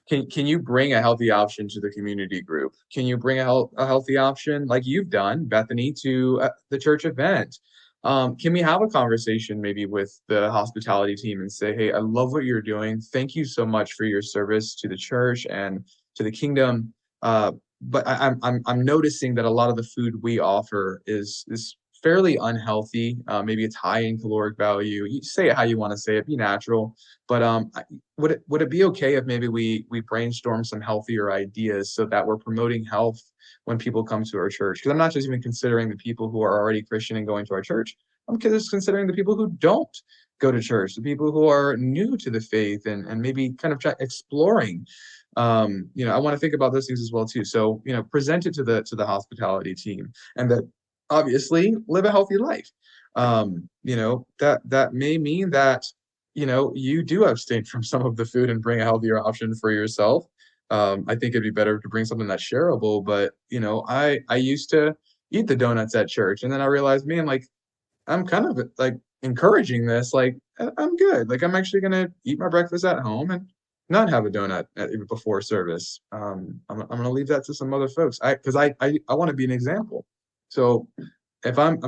can you bring a healthy option to the community group? Can you bring a healthy option like you've done, Bethany, to the church event? Can we have a conversation maybe with the hospitality team and say, hey, I love what you're doing. Thank you so much for your service to the church and to the kingdom. But I'm noticing that a lot of the food we offer is fairly unhealthy. Maybe it's high in caloric value. You say it how you want to say it, be natural. But would it be okay if maybe we brainstorm some healthier ideas so that we're promoting health when people come to our church? Because I'm not just even considering the people who are already Christian and going to our church. I'm just considering the people who don't go to church, the people who are new to the faith and maybe kind of exploring. I want to think about those things as well too. So, present it to the hospitality team and that obviously live a healthy life. That may mean that you do abstain from some of the food and bring a healthier option for yourself. I think it'd be better to bring something that's shareable. But I used to eat the donuts at church, and then I realized, man, like I'm kind of like encouraging this. Like I'm good. Like I'm actually gonna eat my breakfast at home and not have a donut before service. I'm gonna leave that to some other folks. I want to be an example. So if I'm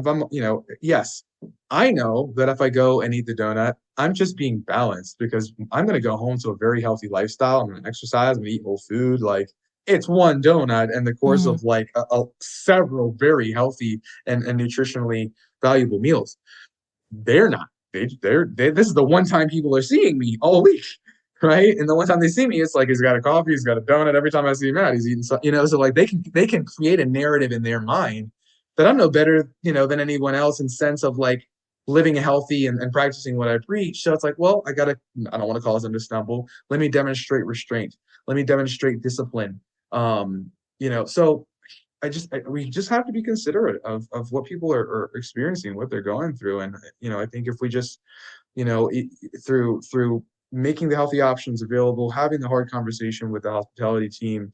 yes, I know that if I go and eat the donut, I'm just being balanced because I'm going to go home to a very healthy lifestyle. I'm going to exercise, I'm going to eat whole food. Like it's one donut in the course Mhm. of like several very healthy and nutritionally valuable meals. They're not. This is the one time people are seeing me all week, right? And the one time they see me, it's like he's got a coffee, he's got a donut. Every time I see him out, he's eating something, So like they can create a narrative in their mind that I'm no better, than anyone else in sense of like living healthy and practicing what I preach. So it's like, well, I don't want to cause them to stumble. Let me demonstrate restraint. Let me demonstrate discipline. So we just have to be considerate of what people are experiencing, what they're going through. And, I think if we just, through making the healthy options available, having the hard conversation with the hospitality team,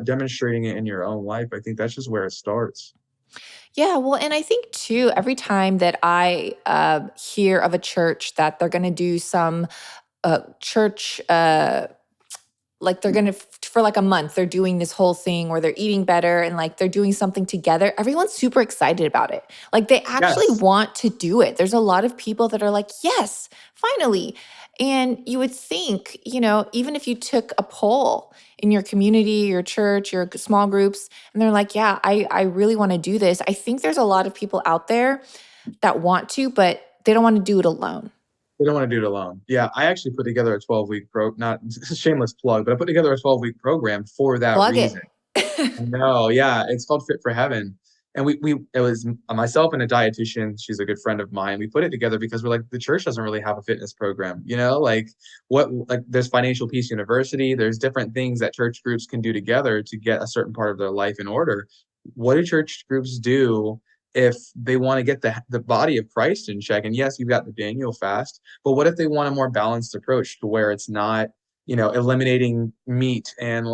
demonstrating it in your own life, I think that's just where it starts. Yeah, well, and I think too, every time that I hear of a church that they're going to do some church like they're gonna for like a month they're doing this whole thing where they're eating better and like they're doing something together, everyone's super excited about it. Like they actually Yes. want to do it. There's a lot of people that are like, yes, finally. And you would think, even if you took a poll in your community, your church, your small groups, and they're like, yeah, I really want to do this, I think there's a lot of people out there that want to, but they don't want to do it alone. They don't want to do it alone. Yeah, I actually put together a 12-week not shameless plug, but I put together a 12-week program for that Plug reason. it. No, yeah, it's called Fit for Heaven. and we it was myself and a dietitian. She's a good friend of mine. We put it together because we're like, the church doesn't really have a fitness program, like there's Financial Peace University, there's different things that church groups can do together to get a certain part of their life in order. What do church groups do if they want to get the body of Christ in check? And yes, you've got the Daniel fast, but what if they want a more balanced approach to where it's not, eliminating meat, and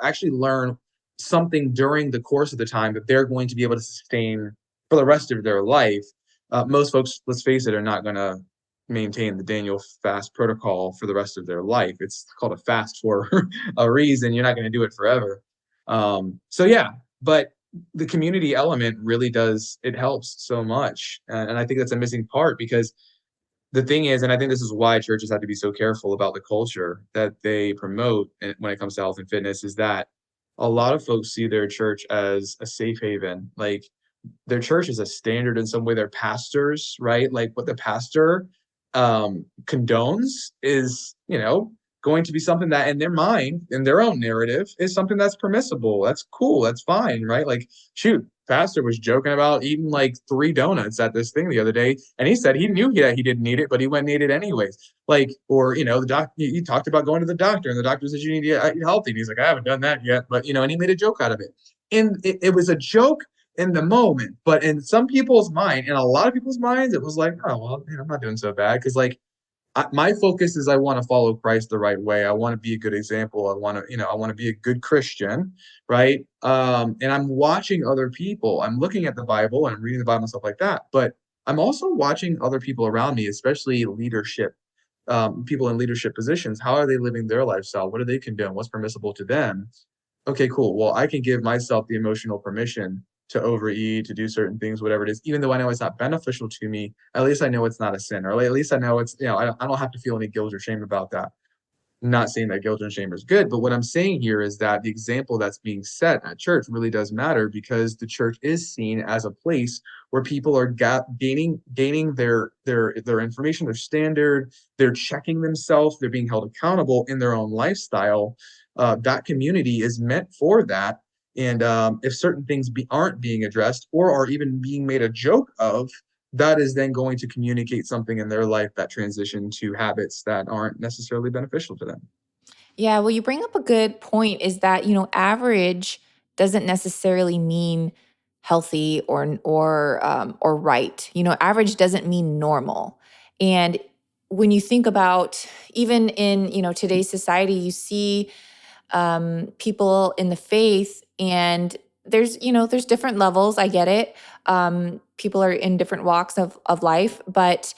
actually learn something during the course of the time that they're going to be able to sustain for the rest of their life. Most folks, let's face it, are not going to maintain the Daniel fast protocol for the rest of their life. It's called a fast for a reason. You're not going to do it forever. So yeah, but the community element really does, it helps so much. And I think that's a missing part, because the thing is, and I think this is why churches have to be so careful about the culture that they promote when it comes to health and fitness, is that a lot of folks see their church as a safe haven. Like, their church is a standard in some way. Their pastors, right? Like, what the pastor condones is, going to be something that in their mind, in their own narrative, is something that's permissible. That's cool. That's fine, right? Like, shoot, pastor was joking about eating like 3 donuts at this thing the other day, and he said he knew that he didn't need it, but he went and ate it anyways. Like, or the doc, he talked about going to the doctor, and the doctor says you need to eat healthy, and he's like, I haven't done that yet, but and he made a joke out of it, and it was a joke in the moment, but in some people's mind, in a lot of people's minds, it was like, oh well, I'm not doing so bad, because like, my focus is I want to follow Christ the right way. I want to be a good example. I want to, I want to be a good Christian, right? And I'm watching other people. I'm looking at the Bible and I'm reading the Bible and stuff like that. But I'm also watching other people around me, especially leadership, people in leadership positions. How are they living their lifestyle? What do they condone? What's permissible to them? Okay, cool. Well, I can give myself the emotional permission to overeat, to do certain things, whatever it is, even though I know it's not beneficial to me. At least I know it's not a sin, or at least I know it's, I don't have to feel any guilt or shame about that. I'm not saying that guilt and shame is good, but what I'm saying here is that the example that's being set at church really does matter, because the church is seen as a place where people are gaining their information, their standard, they're checking themselves, they're being held accountable in their own lifestyle. That community is meant for that. And if certain things aren't being addressed, or are even being made a joke of, that is then going to communicate something in their life that transition to habits that aren't necessarily beneficial to them. Yeah, well, you bring up a good point, is that, average doesn't necessarily mean healthy or right. Average doesn't mean normal. And when you think about, even in, today's society, you see people in the faith, and there's different levels. I get it. People are in different walks of life, but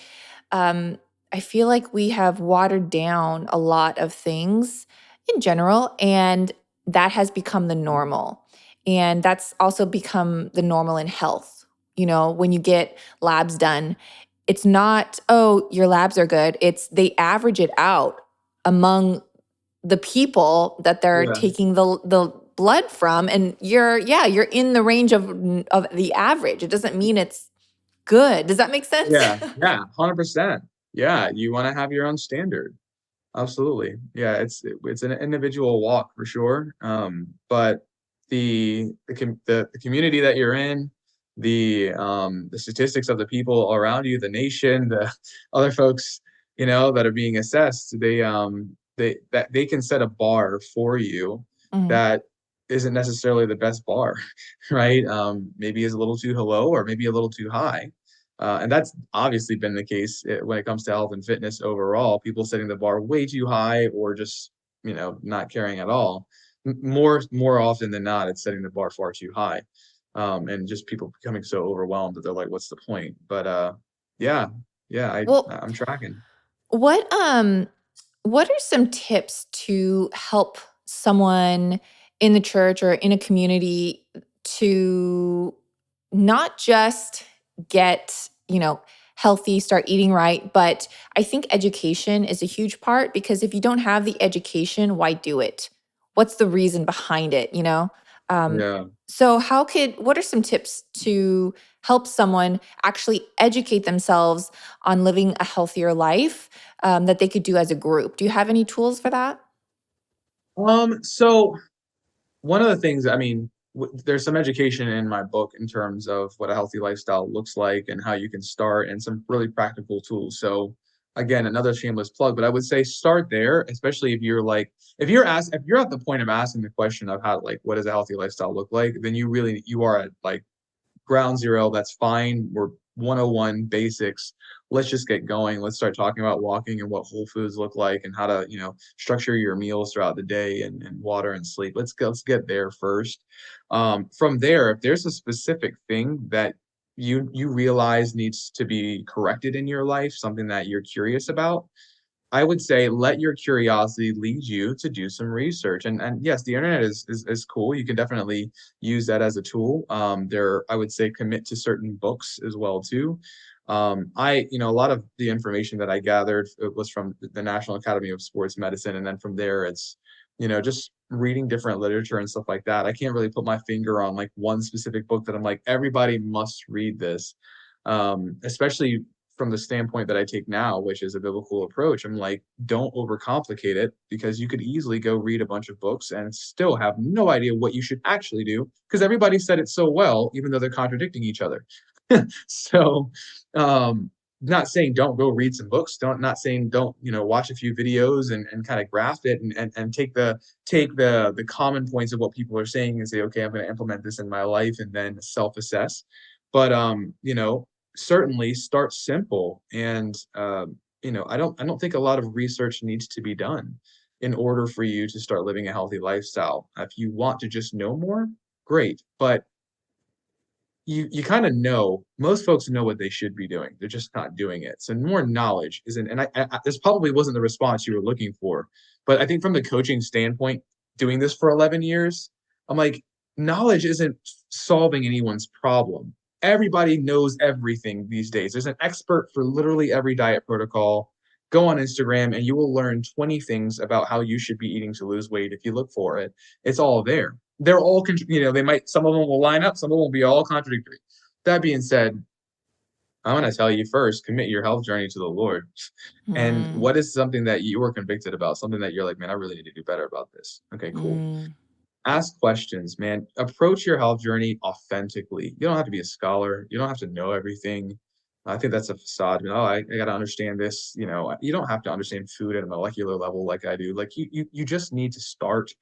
um, I feel like we have watered down a lot of things in general, and that has become the normal. And that's also become the normal in health. When you get labs done, it's not, oh, your labs are good. It's they average it out among the people that they're Yeah. taking the blood from, and you're in the range of the average. It doesn't mean it's good. Does that make sense? Yeah. Yeah. 100%. Yeah. You want to have your own standard. Absolutely. Yeah. It's an individual walk for sure. But the community that you're in, the statistics of the people around you, the nation, the other folks, that are being assessed, they can set a bar for you Mhm. that isn't necessarily the best bar, right? Maybe is a little too low, or maybe a little too high. And that's obviously been the case when it comes to health and fitness overall. People setting the bar way too high, or just not caring at all. More often than not, it's setting the bar far too high, and just people becoming so overwhelmed that they're like, "What's the point?" But yeah, yeah, Well, I'm tracking. what um what are some tips to help someone in the church or in a community to not just get, healthy, start eating right, but I think education is a huge part, because if you don't have the education, why do it? What's the reason behind it, you know? Um, Yeah. so what are some tips to help someone actually educate themselves on living a healthier life, that they could do as a group? Do you have any tools for that? So one of the things, I mean, there's some education in my book in terms of what a healthy lifestyle looks like and how you can start and some really practical tools. So again, another shameless plug, but I would say start there, especially if you're like, if you're at the point of asking the question of how, like, what does a healthy lifestyle look like, then you are at like ground zero. That's fine. We're 101 basics. Let's just get going. Let's start talking about walking and what whole foods look like and how to, structure your meals throughout the day and water and sleep. Let's get there first. From there, if there's a specific thing that you realize needs to be corrected in your life, something that you're curious about, I would say let your curiosity lead you to do some research. And yes, the internet is cool. You can definitely use that as a tool. I would say commit to certain books as well too. A lot of the information that I gathered was from the National Academy of Sports Medicine, and then from there, it's just reading different literature and stuff like that. I can't really put my finger on like one specific book that I'm like everybody must read this, especially from the standpoint that I take now, which is a biblical approach. I'm like, don't overcomplicate it because you could easily go read a bunch of books and still have no idea what you should actually do because everybody said it so well, even though they're contradicting each other. So, not saying don't go read some books, not saying don't, watch a few videos and kind of grasp it and take the common points of what people are saying and say, okay, I'm going to implement this in my life and then self-assess. But certainly start simple and I don't think a lot of research needs to be done in order for you to start living a healthy lifestyle. If you want to just know more, great, but you kind of know most folks know what they should be doing. They're just not doing it. So more knowledge isn't, and this probably wasn't the response you were looking for, but I think from the coaching standpoint, doing this for 11 years, I'm like, knowledge isn't solving anyone's problem. Everybody knows everything these days. There's an expert for literally every diet protocol. Go on Instagram and you will learn 20 things about how you should be eating to lose weight if you look for it. It's all there. They're all, some of them will line up, some of them will be all contradictory. That being said, I want to tell you first, commit your health journey to the Lord. And Mm, what is something that you were convicted about, something that you're like, man, I really need to do better about this? Okay, cool. mm. Ask questions, man. Approach your health journey authentically. You don't have to be a scholar. You don't have to know everything. I think that's a facade. I got to understand this. You don't have to understand food at a molecular level like I do. Like you just need to start.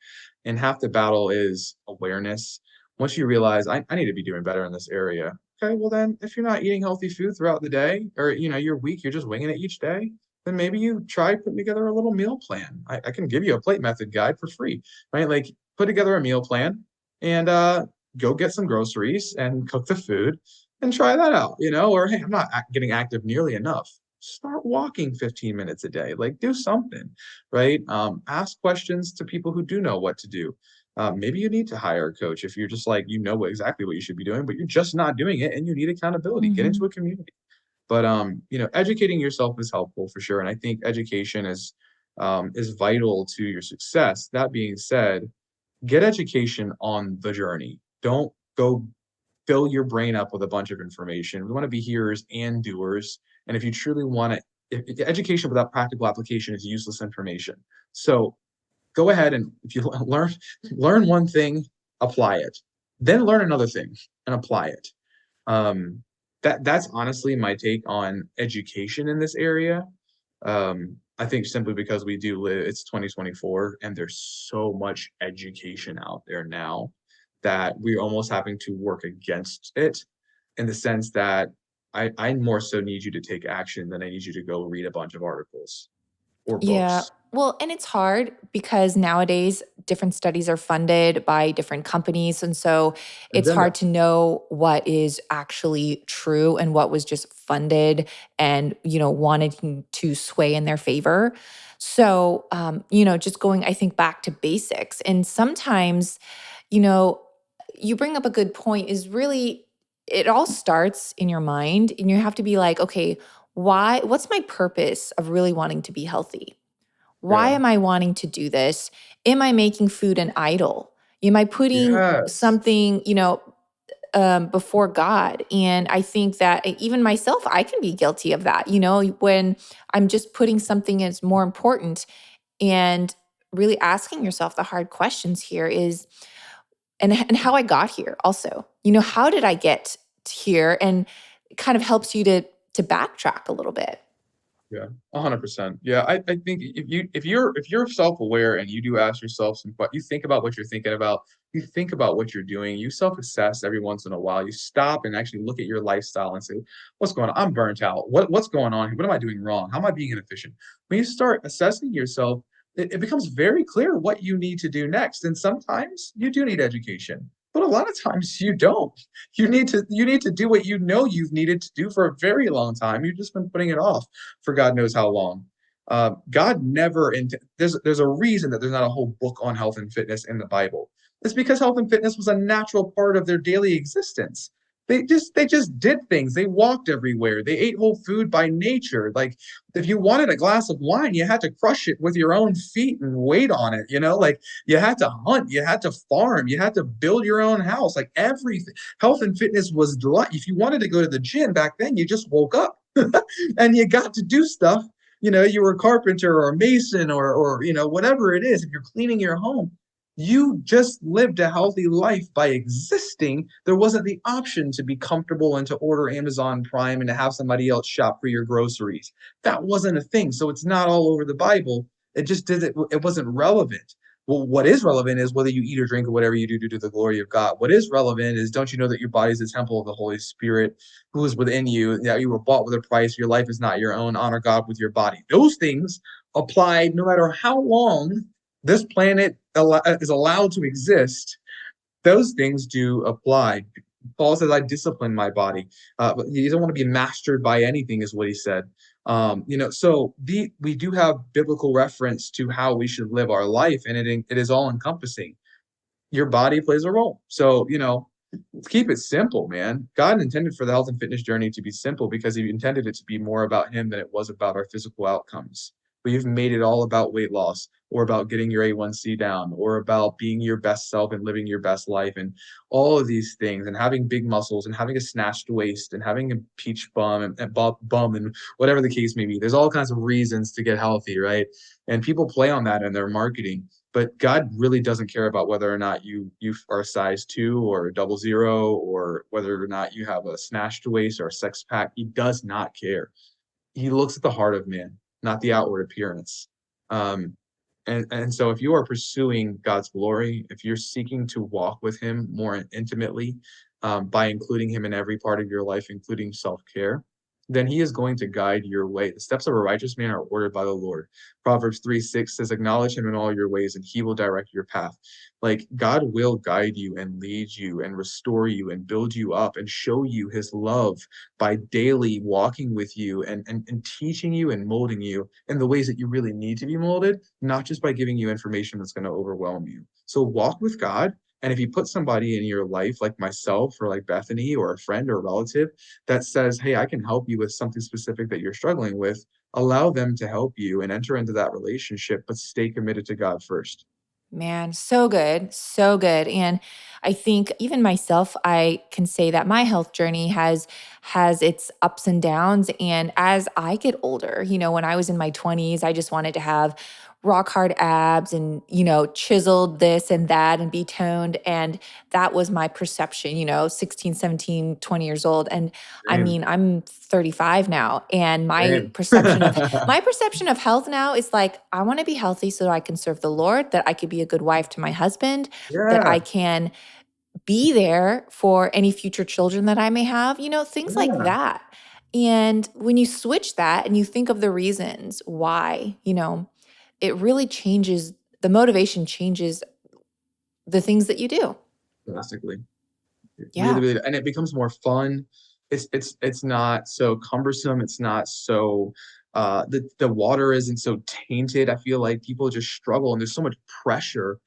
And half the battle is awareness. Once you realize I need to be doing better in this area. Okay, well then, if you're not eating healthy food throughout the day, or you're weak, you're just winging it each day, then maybe you try putting together a little meal plan. I can give you a plate method guide for free, right? Like put together a meal plan and go get some groceries and cook the food and try that out, or hey, I'm not getting active nearly enough. Start walking 15 minutes a day, like do something, right? Ask questions to people who do know what to do. Maybe you need to hire a coach if you're just like, exactly what you should be doing, but you're just not doing it and you need accountability. Get into Mhm. a community. But educating yourself is helpful for sure. And I think education is vital to your success. That being said, get education on the journey. Don't go fill your brain up with a bunch of information. We want to be hearers and doers. And if you truly want to, if education without practical application is useless information. So go ahead and if you learn one thing, apply it. Then learn another thing and apply it. Um, that's honestly my take on education in this area. I think simply because we do live, it's 2024, and there's so much education out there now that we're almost having to work against it in the sense that I more so need you to take action than I need you to go read a bunch of articles or Yeah. books. Well, and it's hard because nowadays different studies are funded by different companies. And so it's Agenda. hard to know what is actually true and what was just funded and, wanted to sway in their favor. So, just going, I think, back to basics. And sometimes, you know, you bring up a good point is really, it all starts in your mind. And you have to be like, okay, what's my purpose of really wanting to be healthy? Why Yeah. am I wanting to do this? Am I making food an idol? Am I putting Yes. something, before God? And I think that even myself, I can be guilty of that, when I'm just putting something as more important and really asking yourself the hard questions here is and how I got here also. How did I get here? And it kind of helps you to backtrack a little bit. Yeah, 100%. Yeah, I think if you're self-aware and you do ask yourself you think about what you're thinking about, you think about what you're doing, you self-assess every once in a while, you stop and actually look at your lifestyle and say, "What's going on? I'm burnt out. What's going on here? What am I doing wrong? How am I being inefficient?" When you start assessing yourself, it becomes very clear what you need to do next. And sometimes you do need education, but a lot of times you don't. You need to do what you know you've needed to do for a very long time. You've just been putting it off for God knows how long. God never there's a reason that there's not a whole book on health and fitness in the Bible. It's because health and fitness was a natural part of their daily existence. They just did things. They walked everywhere. They ate whole food by nature. Like if you wanted a glass of wine, you had to crush it with your own feet and wait on it. Like you had to hunt, you had to farm, you had to build your own house. Like everything. Health and fitness was if you wanted to go to the gym back then, you just woke up and you got to do stuff. You were a carpenter or a mason or whatever it is. If you're cleaning your home, you just lived a healthy life by existing. There wasn't the option to be comfortable and to order Amazon Prime and to have somebody else shop for your groceries. That wasn't a thing. So it's not all over the Bible. It just didn't, it wasn't relevant. Well, what is relevant is whether you eat or drink or whatever you do to do the glory of God. What is relevant is, don't you know that your body is a temple of the Holy Spirit who is within you? That you were bought with a price. Your life is not your own. Honor God with your body. Those things apply no matter how long this planet is allowed to exist. Those things do apply. Paul says, "I discipline my body." But he doesn't want to be mastered by anything, is what he said. We do have biblical reference to how we should live our life, and it is all encompassing. Your body plays a role. So, keep it simple, man. God intended for the health and fitness journey to be simple because he intended it to be more about him than it was about our physical outcomes. We've made it all about weight loss or about getting your A1C down or about being your best self and living your best life and all of these things and having big muscles and having a snatched waist and having a peach bum and bum and whatever the case may be. There's all kinds of reasons to get healthy, right? And people play on that in their marketing. But God really doesn't care about whether or not you are a size 2 or a 00 or whether or not you have a snatched waist or a six pack. He does not care. He looks at the heart of man, not the outward appearance. Um, and so if you are pursuing God's glory, if you're seeking to walk with him more intimately, by including him in every part of your life, including self-care, then he is going to guide your way. The steps of a righteous man are ordered by the Lord. Proverbs 3:6 says, "Acknowledge him in all your ways, and he will direct your path." Like God will guide you and lead you and restore you and build you up and show you his love by daily walking with you and teaching you and molding you in the ways that you really need to be molded, not just by giving you information that's going to overwhelm you. So walk with God. And if you put somebody in your life like myself or like Bethany or a friend or a relative that says, "Hey, I can help you with something specific that you're struggling with," allow them to help you and enter into that relationship, but stay committed to God first. Man, so good, so good. And I think even myself, I can say that my health journey has its ups and downs. And as I get older, when I was in my 20s, I just wanted to have rock hard abs and, chiseled this and that and be toned. And that was my perception, 16, 17, 20 years old. And I Same. mean, I'm 35 now, and my Same. perception of my perception of health now is like, I want to be healthy so that I can serve the Lord, that I could be a good wife to my husband, that Yeah. I can be there for any future children that I may have, things like Yeah. that. And when you switch that and you think of the reasons why, it really changes, the motivation changes the things that you do. Drastically. Really, Yeah. really, and it becomes more fun. It's not so cumbersome. It's not so the water isn't so tainted. I feel like people just struggle and there's so much pressure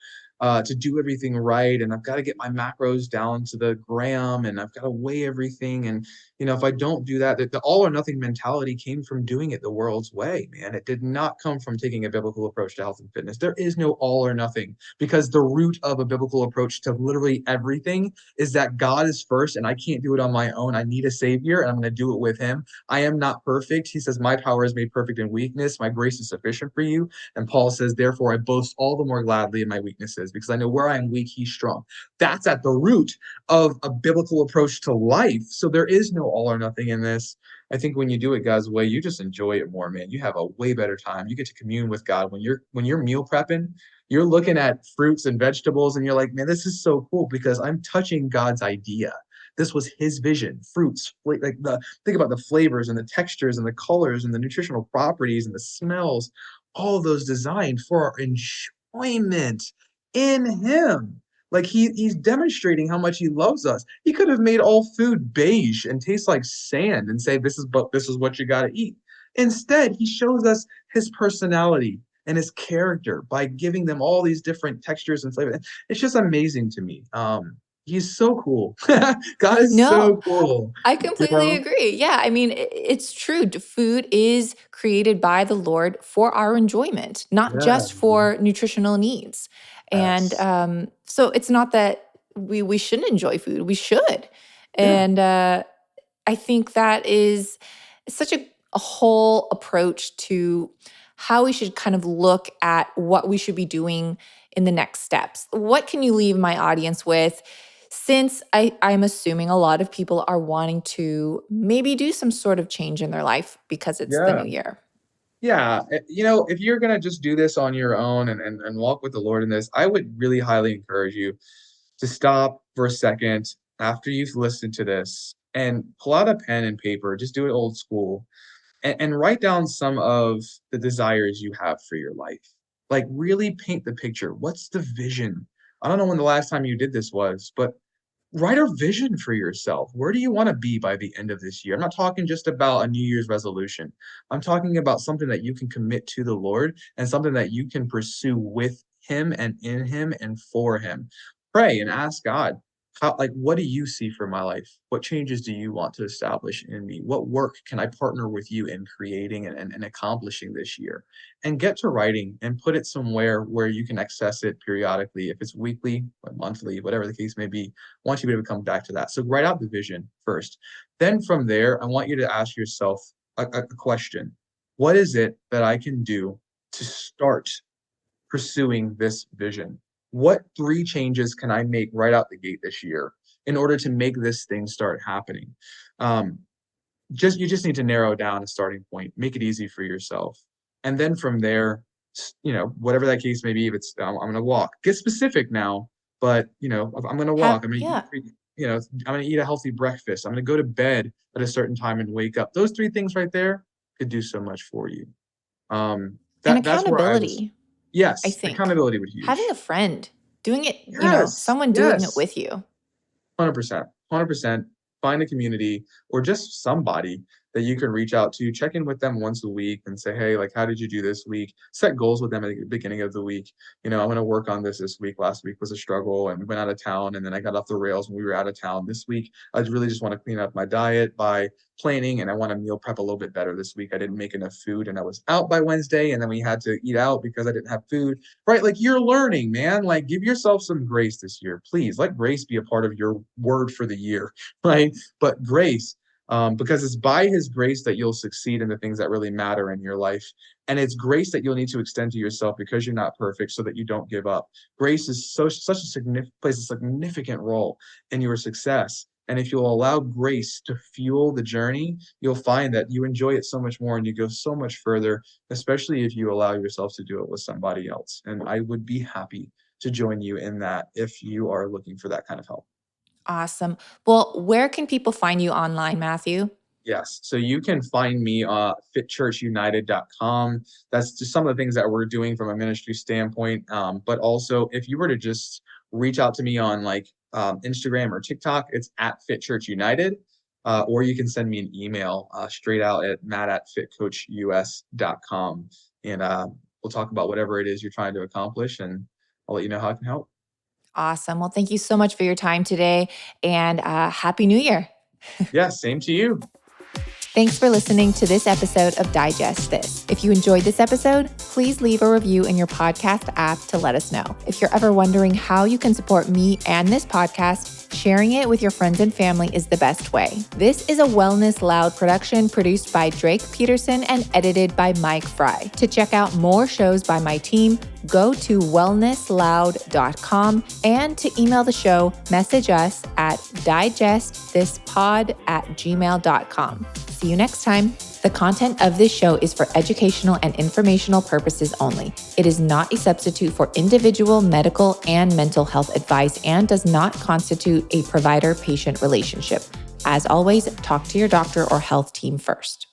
to do everything right. And I've got to get my macros down to the gram and I've got to weigh everything. And if I don't do that, the all or nothing mentality came from doing it the world's way, man. It did not come from taking a biblical approach to health and fitness. There is no all or nothing because the root of a biblical approach to literally everything is that God is first and I can't do it on my own. I need a savior and I'm going to do it with him. I am not perfect. He says, "My power is made perfect in weakness. My grace is sufficient for you." And Paul says, "Therefore, I boast all the more gladly in my weaknesses." is because I know where I am weak, he's strong. That's at the root of a biblical approach to life. So there is no all or nothing in this. I think when you do it God's way, you just enjoy it more, man. You have a way better time. You get to commune with God when you're meal prepping. You're looking at fruits and vegetables, and you're like, man, this is so cool because I'm touching God's idea. This was his vision. Fruits, like the think about the flavors and the textures and the colors and the nutritional properties and the smells, all of those designed for our enjoyment in him. Like he's demonstrating how much he loves us. He could have made all food beige and taste like sand and say this is what you got to eat. Instead, he shows us his personality and his character by giving them all these different textures and flavors. It's just amazing to me. He's so cool. God is No, so cool. I You completely know? agree. Yeah, I mean, it's true. Food is created by the Lord for our enjoyment, not Yeah. just for nutritional needs. And Yes. so it's not that we shouldn't enjoy food. We should. Yeah. And I think that is such a whole approach to how we should kind of look at what we should be doing in the next steps. What can you leave my audience with? Since I'm assuming a lot of people are wanting to maybe do some sort of change in their life because it's the Yeah. new year. Yeah. If you're gonna just do this on your own and walk with the Lord in this, I would really highly encourage you to stop for a second after you've listened to this and pull out a pen and paper. Just do it old school and write down some of the desires you have for your life. Like, really paint the picture. What's the vision? I don't know when the last time you did this was, but write a vision for yourself. Where do you want to be by the end of this year? I'm not talking just about a New Year's resolution. I'm talking about something that you can commit to the Lord and something that you can pursue with Him and in Him and for Him. Pray and ask God, what do you see for my life? What changes do you want to establish in me? What work can I partner with you in creating and accomplishing this year? And get to writing and put it somewhere where you can access it periodically. If it's weekly or monthly, whatever the case may be, I want you to be able to come back to that. So write out the vision first. Then from there, I want you to ask yourself a question. What is it that I can do to start pursuing this vision? What three changes can I make right out the gate this year in order to make this thing start happening? Um, you just need to narrow down a starting point, make it easy for yourself, and then from there, whatever that case may be. If it's I'm going to walk, get specific now. But if I'm going to walk, I'm going to eat. Yeah. I'm going to eat a healthy breakfast. I'm going to go to bed at a certain time and wake up. Those three things right there could do so much for you. And That's where I was. accountability, I Yes, think. accountability would be Having huge. a friend, doing it, Yes, someone doing it yes. with you. 100%. 100%. Find a community or just somebody that you can reach out to, check in with them once a week and say, hey, like, how did you do this week? Set goals with them at the beginning of the week. I'm going to work on this week. Last week was a struggle and we went out of town and then I got off the rails when we were out of town. This week, I really just want to clean up my diet by planning and I want to meal prep a little bit better this week. I didn't make enough food and I was out by Wednesday and then we had to eat out because I didn't have food, right? Like you're learning, man. Like give yourself some grace this year, please. Let grace be a part of your word for the year, right? But grace, because it's by his grace that you'll succeed in the things that really matter in your life. And it's grace that you'll need to extend to yourself because you're not perfect so that you don't give up. Grace is such a plays a significant role in your success. And if you'll allow grace to fuel the journey, you'll find that you enjoy it so much more and you go so much further, especially if you allow yourself to do it with somebody else. And I would be happy to join you in that if you are looking for that kind of help. Awesome. Well, where can people find you online, Matthew? Yes. So you can find me fitchurchunited.com. That's just some of the things that we're doing from a ministry standpoint. But also, if you were to just reach out to me on like Instagram or TikTok, it's at Fit Church United. Or you can send me an email straight out at matt@fitcoachus.com. And we'll talk about whatever it is you're trying to accomplish, and I'll let you know how I can help. Awesome. Well, thank you so much for your time today and Happy New Year. Yeah, same to you. Thanks for listening to this episode of Digest This. If you enjoyed this episode, please leave a review in your podcast app to let us know. If you're ever wondering how you can support me and this podcast, sharing it with your friends and family is the best way. This is a Wellness Loud production produced by Drake Peterson and edited by Mike Fry. To check out more shows by my team, go to wellnessloud.com, and to email the show, message us at digestthispod@gmail.com. See you next time. The content of this show is for educational and informational purposes only. It is not a substitute for individual medical and mental health advice and does not constitute a provider-patient relationship. As always, talk to your doctor or health team first.